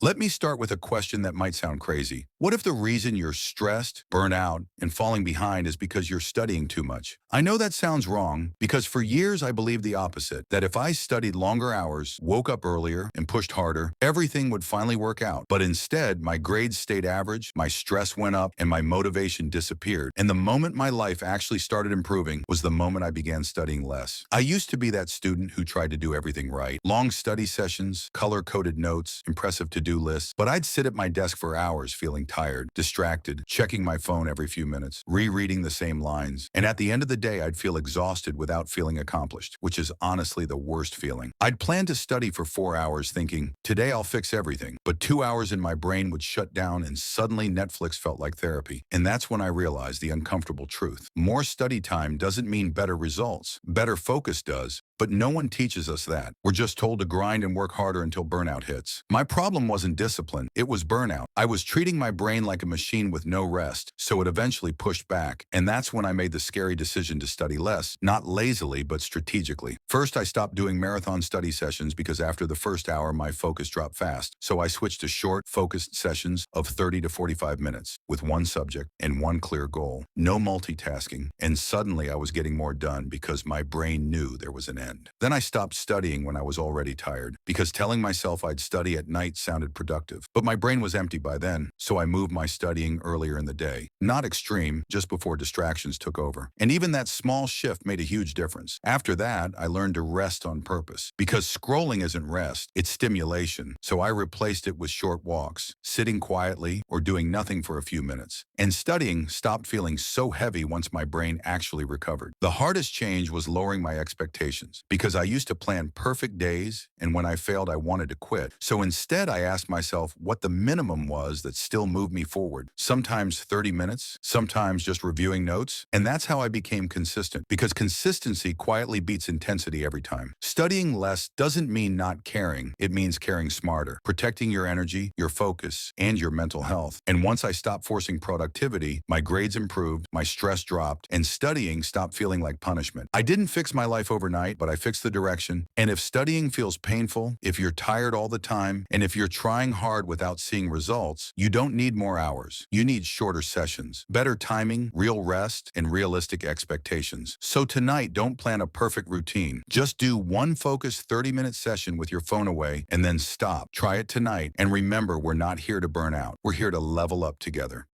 Let me start with a question that might sound crazy. What if the reason you're stressed, burnt out, and falling behind is because you're studying too much? I know that sounds wrong because for years I believed the opposite, that if I studied longer hours, woke up earlier, and pushed harder, everything would finally work out. But instead, my grades stayed average, my stress went up, and my motivation disappeared. And the moment my life actually started improving was the moment I began studying less. I used to be that student who tried to do everything right. Long study sessions, color-coded notes, impressive to-do lists, but I'd sit at my desk for hours feeling tired, distracted, checking my phone every few minutes, rereading the same lines. And at the end of the day, I'd feel exhausted without feeling accomplished, which is honestly the worst feeling. I'd plan to study for 4 hours thinking, today I'll fix everything. But 2 hours in my brain would shut down and suddenly Netflix felt like therapy. And that's when I realized the uncomfortable truth. More study time doesn't mean better results. Better focus does. But no one teaches us that. We're just told to grind and work harder until burnout hits. My problem wasn't discipline, it was burnout. I was treating my brain like a machine with no rest, so it eventually pushed back. And that's when I made the scary decision to study less, not lazily, but strategically. First, I stopped doing marathon study sessions because after the first hour, my focus dropped fast. So I switched to short, focused sessions of 30 to 45 minutes with one subject and one clear goal. No multitasking. And suddenly I was getting more done because my brain knew there was an end. Then I stopped studying when I was already tired because telling myself I'd study at night sounded productive. But my brain was empty by then, so I moved my studying earlier in the day. Not extreme, just before distractions took over. And even that small shift made a huge difference. After that, I learned to rest on purpose because scrolling isn't rest, it's stimulation. So I replaced it with short walks, sitting quietly or doing nothing for a few minutes. And studying stopped feeling so heavy once my brain actually recovered. The hardest change was lowering my expectations because I used to plan perfect days, and when I failed, I wanted to quit. So instead, I asked myself what the minimum was that still moved me forward. Sometimes 30 minutes, sometimes just reviewing notes. And that's how I became consistent, because consistency quietly beats intensity every time. Studying less doesn't mean not caring. It means caring smarter, protecting your energy, your focus, and your mental health. And once I stopped forcing productivity, my grades improved, my stress dropped, and studying stopped feeling like punishment. I didn't fix my life overnight, but I fixed the direction. And if studying feels painful, if you're tired all the time, and if you're trying hard without seeing results, you don't need more hours. You need shorter sessions, better timing, real rest, and realistic expectations. So tonight, don't plan a perfect routine. Just do one focused 30-minute session with your phone away and then stop. Try it tonight. And remember, we're not here to burn out. We're here to level up together.